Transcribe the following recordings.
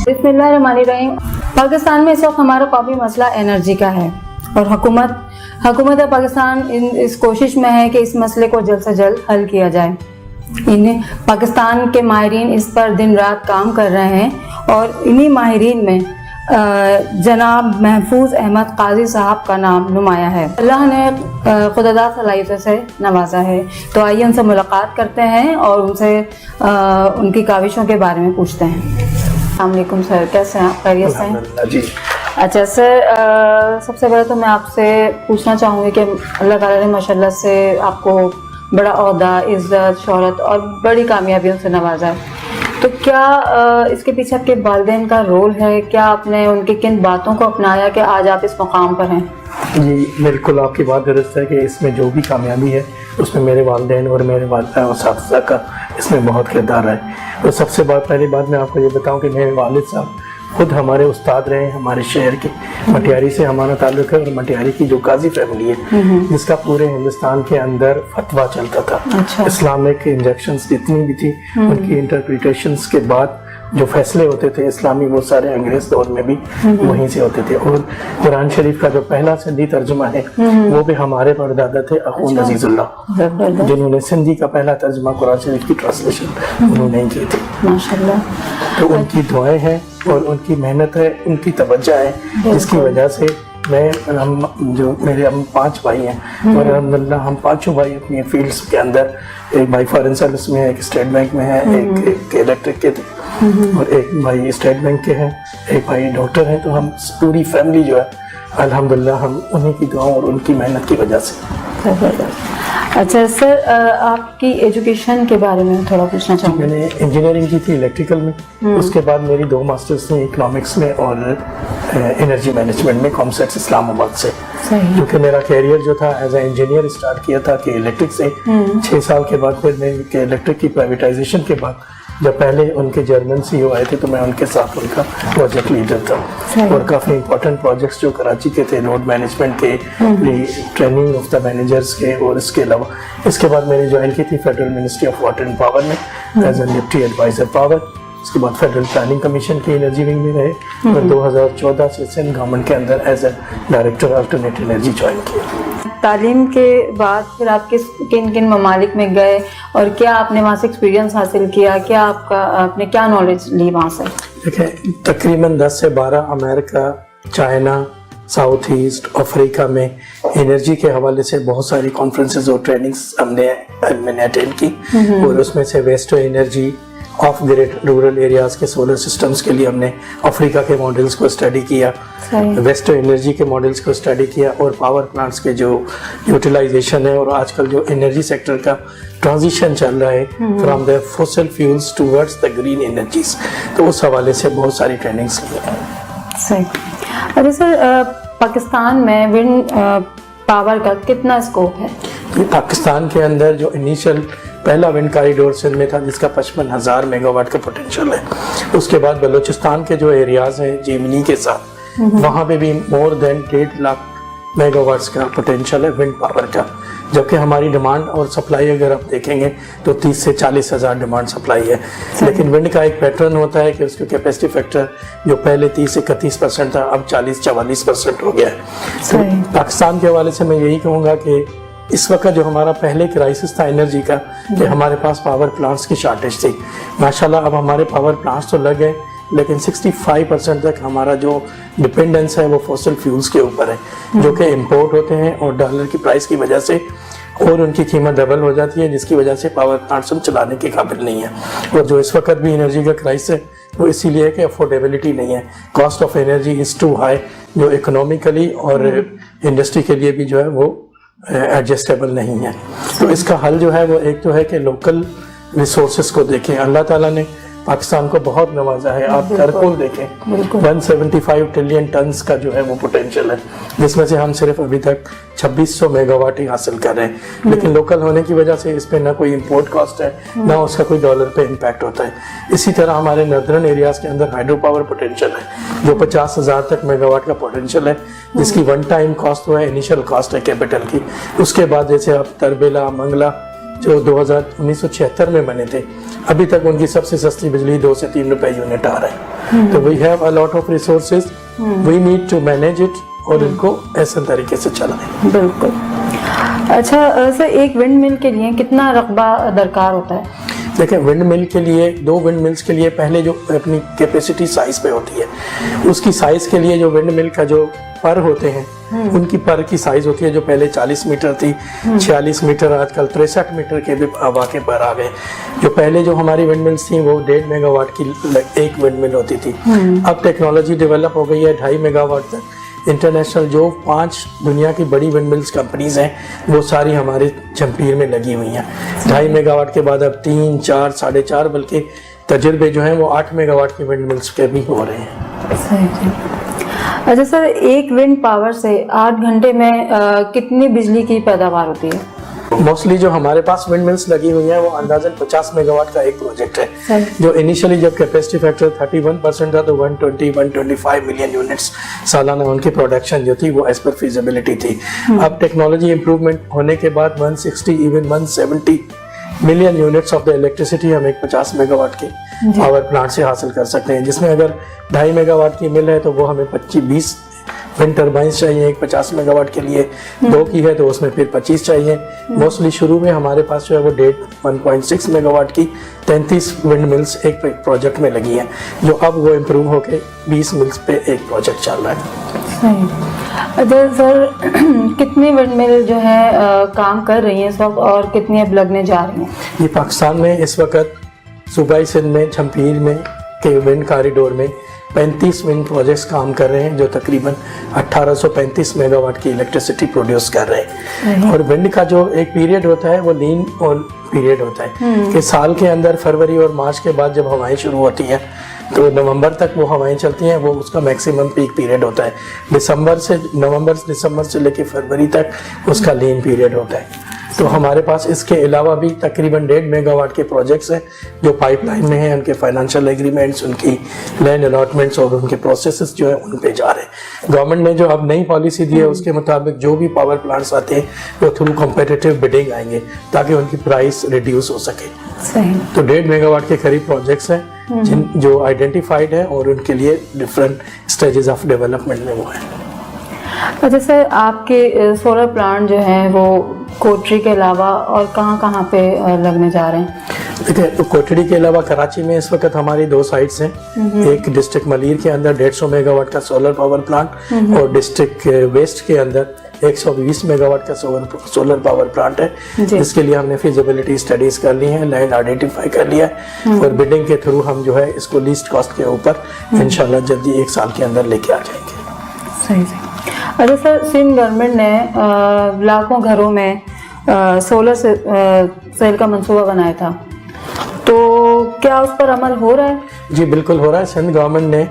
बिस्मिल्लाहिर्रहमानिर्रहीम। पाकिस्तान में इस वक्त हमारा काफ़ी मसला एनर्जी का है और हुकूमत पाकिस्तान इस कोशिश में है कि इस मसले को जल्द से जल्द हल किया जाए। पाकिस्तान के माहिरीन इस पर दिन रात काम कर रहे हैं और इन्हीं माहिरीन में जनाब महफूज अहमद काजी साहब का नाम नुमाया है। अल्लाह ने खुदादाद सलाहियत से नवाजा है, तो आइए उनसे मुलाकात करते हैं और उनसे उनकी काविशों के बारे में पूछते हैं। अस्सलाम वालेकुम सर, कैसे हैं आप? खैरियत से हैं जी। अच्छा सर, सबसे पहले तो मैं आपसे पूछना चाहूँगी कि अल्लाह ताला ने माशाल्लाह से आपको बड़ा ओहदा, इज़्ज़त, शोहरत और बड़ी कामयाबियों से नवाजा है, तो क्या इसके पीछे आपके वालिदैन का रोल है? क्या आपने उनकी किन बातों को अपनाया कि आज आप इस मुकाम पर हैं? जी बिल्कुल, आपकी बात दुरुस्त है कि इसमें जो भी कामयाबी है उसमें मेरे वालिदैन और मेरे वालिदा और साथिया का इसमें बहुत किरदार है। तो सबसे पहली बात मैं आपको ये बताऊं कि मेरे वालिद साहब खुद हमारे उस्ताद रहे, हमारे शहर के मटियारी से हमारा ताल्लुक है और मटियारी की जो काजी फैमिली है जिसका पूरे हिंदुस्तान के अंदर फतवा चलता था। अच्छा। इस्लामिक इंजेक्शंस जितनी भी थी उनकी इंटरप्रिटेशंस के बाद जो फैसले होते थे इस्लामी, वो सारे अंग्रेज दौर में भी वहीं से होते थे। और कुरान शरीफ का जो पहला सिंधी तर्जुमा है वो भी हमारे परदादा थे अखू नजीजुल्लाह, जिन्होंने सिंधी का पहला तर्जुमा कुरान शरीफ की ट्रांसलेशन उन्होंने की थी माशाल्लाह। तो उनकी दुआएं हैं और उनकी मेहनत है, उनकी तवज्जो है, जिसकी वजह से हम 5 भाई हैं और अल्हम्दुलिल्लाह हम 5 भाई अपनी फील्ड्स के अंदर, एक भाई फॉरेन सर्विस में है, एक स्टेट बैंक में है, एक इलेक्ट्रिक के और एक भाई स्टेट बैंक के हैं, एक भाई डॉक्टर हैं। तो हम पूरी फैमिली जो है अल्हम्दुलिल्लाह हम उन्हीं की दुआओं और उनकी मेहनत की वजह से। अच्छा सर, आपकी एजुकेशन के बारे में थोड़ा पूछना चाहूँगी। मैंने इंजीनियरिंग की थी इलेक्ट्रिकल में, उसके बाद मेरी 2 मास्टर्स में इकोनॉमिक्स में और एनर्जी मैनेजमेंट में कॉमसेट्स इस्लामाबाद से। क्योंकि मेरा कैरियर जो था एज ए इंजीनियर स्टार्ट किया था कि इलेक्ट्रिक से 6 साल के बाद फिर मैं इलेक्ट्रिक की प्राइवेटाइजेशन के बाद जब पहले उनके जर्मन CEO आए थे तो मैं उनके साथ उनका प्रोजेक्ट लीडर था और काफ़ी इंपॉर्टेंट प्रोजेक्ट्स जो कराची के थे, रोड मैनेजमेंट के, ट्रेनिंग ऑफ द मैनेजर्स के, और इसके अलावा इसके बाद मैंने ज्वाइन की थी federal ministry of water and power में as a deputy adviser power. उसके बाद फेडरल प्लानिंग कमीशन की एनर्जी विंग में रहे और 2014 से सिंध गवर्नमेंट के अंदर as a director alternate energy join किया। तालीम के बाद फिर आप किन किन ममालिक में गए और क्या आपने वहाँ से एक्सपीरियंस हासिल किया? क्या आपने क्या नॉलेज ली वहाँ से? देखिए, तकरीबन 10 से 12 America, China, south east Africa में एनर्जी के हवाले से बहुत सारी कॉन्फ्रेंसेस और ट्रेनिंग्स मैंने अटेंड की और उसमें से waste energy, off grid rural areas के सोलर सिस्टम्स के लिए हमने अफ्रीका के मॉडल्स को स्टडी किया, वेस्ट एनर्जी के मॉडल्स को स्टडी किया और पावर प्लांट्स के जो यूटिलाइजेशन है और आजकल जो एनर्जी सेक्टर का ट्रांजिशन चल रहा है from the fossil fuels towards the green energies, तो उस हवाले से बहुत सारी ट्रेनिंग्स की हैं। सही। अरे सर, पाकिस्तान में विंड पावर का कितना स्कोप है? पाकिस्तान के अंदर जो इनिशियल पहला विंड कॉरिडोर सिंध में था जिसका 55,000 मेगावाट का पोटेंशियल है, उसके बाद बलूचिस्तान के जो एरियाज हैं जेमिनी के साथ वहाँ पे भी मोर देन 1.5 लाख मेगावाट्स का पोटेंशियल है विंड पावर का, जबकि हमारी डिमांड और सप्लाई अगर आप देखेंगे तो 30 से 40 हज़ार डिमांड सप्लाई है। लेकिन विंड का एक पैटर्न होता है कि उसका कैपेसिटी फैक्टर जो पहले 30 से 31% था अब 40-44% हो गया है। तो पाकिस्तान के हवाले से मैं यही कहूँगा कि इस वक्त जो हमारा पहले क्राइसिस था एनर्जी का कि हमारे पास पावर प्लांट्स की शॉर्टेज थी, माशाल्लाह अब हमारे पावर प्लांट्स तो लग गए लेकिन 65% तक हमारा जो डिपेंडेंस है वो फॉसिल फ्यूल्स के ऊपर है जो कि इंपोर्ट होते हैं और डॉलर की प्राइस की वजह से और उनकी कीमत डबल हो जाती है, जिसकी वजह से पावर प्लांट्स हम चलाने के काबिल नहीं है। और जो इस वक्त भी एनर्जी का क्राइसिस है वो इसीलिए है कि अफोर्डेबिलिटी नहीं है, cost of energy is too high, जो इकोनॉमिकली और इंडस्ट्री के लिए भी जो है वो एडजस्टेबल नहीं है। तो इसका हल जो है वो एक तो है कि लोकल रिसोर्सेज को देखें। अल्लाह ताला ने पाकिस्तान को बहुत नवाजा है, आप करकोल देखें 175 ट्रिलियन टन्स का जो है वो पोटेंशियल है, जिसमें से हम सिर्फ अभी तक 2600 मेगावाट ही हासिल कर रहे हैं। लेकिन लोकल होने की वजह से इस पे ना कोई इंपोर्ट कॉस्ट है ना उसका कोई डॉलर पे इम्पैक्ट होता है। इसी तरह हमारे नॉर्दर्न एरियाज के अंदर हाइड्रो पावर पोटेंशियल है जो 50,000 तक मेगावाट का पोटेंशियल है, जिसकी वन टाइम कॉस्ट वो है, इनिशियल कॉस्ट है कैपिटल की। उसके बाद जैसे आप तरबेला, मंगला जो 1976 में बने थे, अभी तक उनकी सबसे सस्ती बिजली 2 से 3 रुपए यूनिट आ रहा है। तो we have a lot of resources, we need to manage it और इनको ऐसे तरीके से चलाएं। बिल्कुल। अच्छा सर, एक विंड मिल के लिए कितना रकबा दरकार होता है? देखिए, विंड मिल के लिए, 2 विंड मिल्स के लिए पहले जो अपनी कैपेसिटी साइज पे होती है, उसकी साइज के लिए जो विंड मिल का जो पर होते हैं, उनकी पर की साइज होती है, जो पहले 40 मीटर थी, 46 मीटर, आजकल 63 मीटर के भी हवा के पर आ गए। जो पहले जो हमारी विंड मिल्स थी वो 1.5 मेगावाट की एक विंड मिल होती थी। अब टेक्नोलॉजी डेवलप हो गई है 2.5 मेगावाट तक। इंटरनेशनल जो 5 दुनिया की बड़ी विंड मिल्स कंपनीज हैं, वो सारी हमारे जमपीर में लगी हुई हैं। 2.5 मेगावाट के बाद अब 3, 4, 4.5, बल्कि तजुर्बे जो हैं वो 8 मेगावाट की विंड मिल्स के भी हो रहे हैं। सही। अच्छा सर, एक विंड पावर से 8 घंटे में कितनी बिजली की पैदावार होती है? मोस्टली जो हमारे पास विंड मिल्स लगी हुई हैं वो अंदाजन 50 मेगावाट का एक प्रोजेक्ट है, जो इनिशियली जब कैपेसिटी फैक्टर 31% था तो 125 मिलियन यूनिट्स सालाना उनकी प्रोडक्शन जो थी वो एज पर फीजिबिलिटी थी। अब टेक्नोलॉजी इंप्रूवमेंट होने के बाद 160 even 170 million units of the electricity हम एक 50 मेगावाट के पावर प्लांट से हासिल कर सकते हैं, जिसमें अगर 2.5 मेगावाट की मिल है तो वो हमें 25-20 विंड टर्बाइंस चाहिए। एक 50 मेगावाट के लिए 2 की है तो उसमें फिर 25 चाहिए। मोस्टली शुरू में हमारे पास जो है वो 1.6 मेगावाट की 33 विंड मिल्स एक प्रोजेक्ट में लगी हैं, जो अब वो इम्प्रूव होके 20 मिल्स पे एक प्रोजेक्ट चल रहा है। अच्छा सर, कितनी विंड मिल जो है काम कर रही हैं इस वक्त और कितनी अब लगने जा रही हैं? ये पाकिस्तान में इस वक्त सूबाई सिंध में झमपीर में के विंड कॉरिडोर में 35 विंड प्रोजेक्ट्स काम कर रहे हैं, जो तकरीबन 1835 मेगावाट की इलेक्ट्रिसिटी प्रोड्यूस कर रहे हैं। और विंड का जो एक पीरियड होता है वो लीन और पीरियड होता है कि साल के अंदर फरवरी और मार्च के बाद जब हवाएं शुरू होती हैं तो नवंबर तक वो हवाएं चलती हैं, वो उसका मैक्सिमम पीक पीरियड होता है। दिसंबर से लेकर फरवरी तक उसका लीन पीरियड होता है। तो हमारे पास इसके अलावा भी तकरीबन 1.5 मेगावाट के प्रोजेक्ट्स हैं जो पाइपलाइन में हैं, उनके फाइनेंशियल एग्रीमेंट्स, उनकी लैंड अलॉटमेंट्स और उनके प्रोसेसेस जो है उन पे जा रहे हैं। गवर्नमेंट ने जो अब नई पॉलिसी दी है उसके मुताबिक जो भी पावर प्लांट्स आते हैं वो थ्रू कॉम्पिटिटिव बिडिंग आएंगे ताकि उनकी प्राइस रिड्यूस हो सके। सही। तो 1.5 मेगावाट के करीब प्रोजेक्ट्स हैं जो आइडेंटिफाइड है और उनके लिए डिफरेंट स्टेजेस ऑफ डेवलपमेंट में वो है। अच्छा सर, आपके सोलर प्लांट जो हैं वो कोटरी के अलावा और कहाँ पे लगने जा रहे हैं? देखिए, तो कोटड़ी के अलावा कराची में इस वक्त हमारी 2 साइट्स हैं। एक डिस्ट्रिक्ट मलीर के अंदर 150 मेगावाट का सोलर पावर प्लांट और डिस्ट्रिक्ट वेस्ट के अंदर 120 मेगावाट का सोलर पावर प्लांट है, जिसके लिए हमने फिजिबिलिटी स्टडीज कर ली है, लैंड आइडेंटिफाई कर लिया है और बिडिंग के थ्रू हम जो है इसको लीस्ट कॉस्ट के ऊपर इंशाल्लाह जल्दी 1 साल के अंदर लेके आ जाएंगे। सही। अच्छा सर, सिंध गवर्नमेंट ने लाखों घरों में सोलर सेल का मंसूबा बनाया था, तो क्या उस पर अमल हो रहा है? जी बिल्कुल हो रहा है। सिंध गवर्नमेंट ने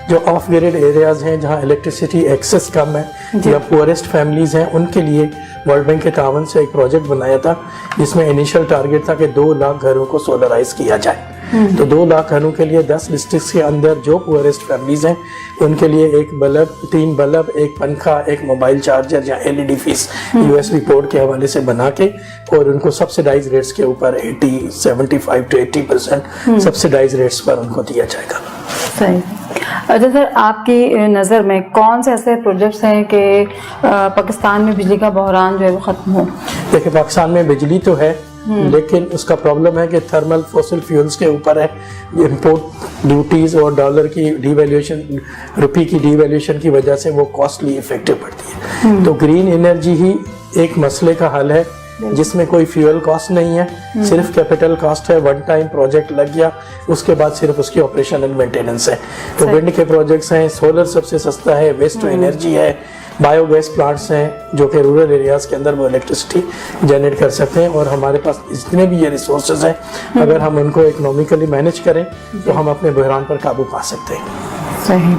जो ऑफ ग्रिड एरियाज हैं जहां इलेक्ट्रिसिटी एक्सेस कम है या पुअरेस्ट फैमिलीज हैं, उनके लिए वर्ल्ड बैंक के तावन से एक प्रोजेक्ट बनाया था जिसमें इनिशियल टारगेट था कि 2 लाख घरों को सोलराइज किया जाए। तो 2 लाख घरों के लिए 10 डिस्ट्रिक्ट्स के अंदर जो पुअरेस्ट फैमिलीज हैं उनके लिए 1 बल्ब, 3 बल्ब, 1 पंखा, 1 मोबाइल चार्जर या LED फीस USB पोर्ट के हवाले से बना के और उनको सब्सिडाइज रेट्स के ऊपर 75 to 80% सब्सिडाइज रेट्स पर उनको दिया जाएगा। सही। अच्छा सर, आपकी नज़र में कौन से ऐसे प्रोजेक्ट्स हैं कि पाकिस्तान में बिजली का बहरान जो है वो ख़त्म हो? देखिए, पाकिस्तान में बिजली तो है लेकिन उसका प्रॉब्लम है कि थर्मल फॉसिल फ्यूल्स के ऊपर है। इंपोर्ट ड्यूटीज और डॉलर की डिवैल्यूएशन, रुपये की डिवैल्यूएशन की वजह से वो कॉस्टली इफेक्टिव पड़ती है। तो ग्रीन एनर्जी ही एक मसले का हल है जिसमें कोई फ्यूल कॉस्ट नहीं है, सिर्फ कैपिटल कॉस्ट है। 1 टाइम प्रोजेक्ट लग गया, उसके बाद सिर्फ उसकी ऑपरेशन एंड मेंटेनेंस है। तो विंड के प्रोजेक्ट्स हैं, सोलर सबसे सस्ता है, वेस्ट टू एनर्जी है, बायोगैस प्लांट्स हैं जो कि रूरल एरियाज के अंदर वो इलेक्ट्रिसिटी जनरेट कर सकते हैं। और हमारे पास जितने भी ये रिसोर्सेज हैं, अगर हम उनको इकोनॉमिकली मैनेज करें तो हम अपने बहरान पर काबू पा सकते हैं। सही।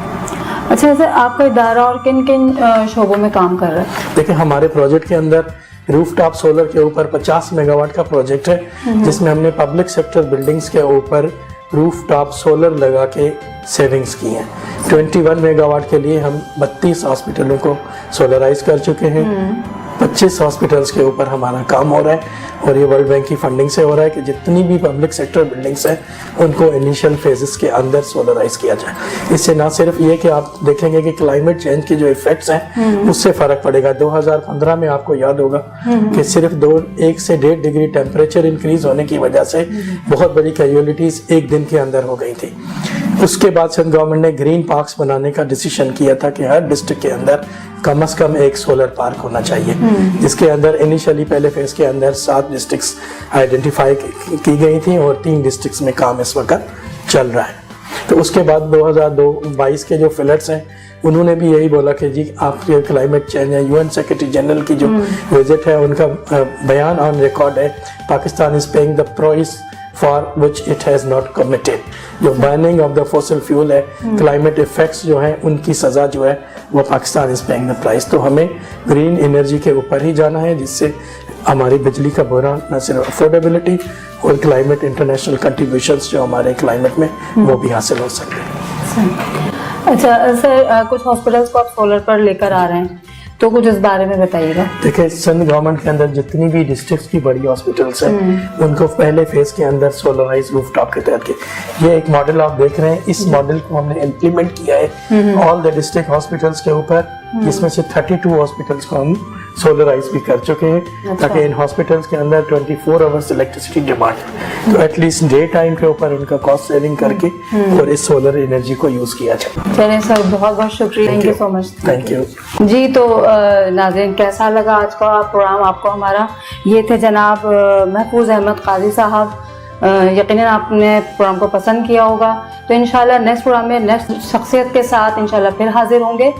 अच्छा सर, आपका इदारा और किन किन शोबों में काम कर रहा है? देखिए, हमारे प्रोजेक्ट के अंदर रूफटॉप सोलर के ऊपर 50 मेगावाट का प्रोजेक्ट है जिसमें हमने पब्लिक सेक्टर बिल्डिंग्स के ऊपर रूफटॉप सोलर लगा के सेविंग्स की हैं। 21 मेगावाट के लिए हम 32 हॉस्पिटलों को सोलराइज कर चुके हैं। 25 हॉस्पिटल्स के ऊपर हमारा काम हो रहा है और ये वर्ल्ड बैंक की फंडिंग से हो रहा है कि जितनी भी पब्लिक सेक्टर बिल्डिंग्स हैं उनको इनिशियल फेजेस के अंदर सोलराइज किया जाए। इससे ना सिर्फ ये कि आप देखेंगे कि क्लाइमेट चेंज की जो इफेक्ट्स हैं उससे फर्क पड़ेगा। 2015 में आपको याद होगा कि सिर्फ 1 से 1.5 डिग्री टेम्परेचर इंक्रीज होने की वजह से बहुत बड़ी कैजुअलिटीज एक दिन के अंदर हो गई थी। उसके बाद सिंध गवर्नमेंट ने ग्रीन पार्क्स बनाने का डिसीजन किया था कि हर डिस्ट्रिक्ट के अंदर कम से कम एक सोलर पार्क होना चाहिए, जिसके अंदर इनिशियली पहले फेज के अंदर 7 डिस्ट्रिक्ट्स आइडेंटिफाई की गई थी और 3 डिस्ट्रिक्ट्स में काम इस वक्त चल रहा है। तो उसके बाद 2022 के जो फिलर्स हैं उन्होंने भी यही बोला कि जी आपके क्लाइमेट चेंज है, यूएन सेक्रेटरी जनरल की जो विजिट है उनका बयान ऑन रिकॉर्ड है, Pakistan is paying the price for which it has not committed. जो burning of the fossil fuel है, क्लाइमेट इफेक्ट्स जो हैं उनकी सजा जो है वो Pakistan is paying the price. तो हमें ग्रीन एनर्जी के ऊपर ही जाना है जिससे हमारी बिजली का बहरान न सिर्फ अफोर्डेबिलिटी और क्लाइमेट इंटरनेशनल कंट्रीब्यूशंस जो हमारे क्लाइमेट में वो भी हासिल हो सकते हैं। अच्छा सर, कुछ हॉस्पिटल्स को आप सोलर पर लेकर आ रहे हैं तो कुछ इस बारे में बताइएगा। देखिए सिंध गवर्नमेंट के अंदर जितनी भी डिस्ट्रिक्ट्स की बड़ी हॉस्पिटल्स हैं उनको पहले फेज के अंदर सोलराइज रूफटॉप के तहत के ये एक मॉडल आप देख रहे हैं, इस मॉडल को हमने इम्प्लीमेंट किया है ऑल द डिस्ट्रिक्ट हॉस्पिटल्स के ऊपर, जिसमें से 32 हॉस्पिटल्स को हम सोलराइज भी कर चुके हैं ताकि इन हॉस्पिटल्स के अंदर 24 आवर्स इलेक्ट्रिसिटी डिमांड है तो एटलीस्ट डे टाइम के ऊपर उनका कॉस्ट सेविंग करके और इस सोलर एनर्जी को यूज किया जाए। चलिए सर, बहुत बहुत शुक्रिया, thank you so much. Thank you जी। तो नाज़रीन, कैसा लगा आज का प्रोग्राम आपको हमारा? ये थे जनाब महफूज अहमद काजी साहब। यकीनन आपने प्रोग्राम को पसंद किया होगा। तो इंशाल्लाह नेक्स्ट प्रोग्राम में नेक्स्ट शख्सियत के साथ इंशाल्लाह फिर हाजिर होंगे।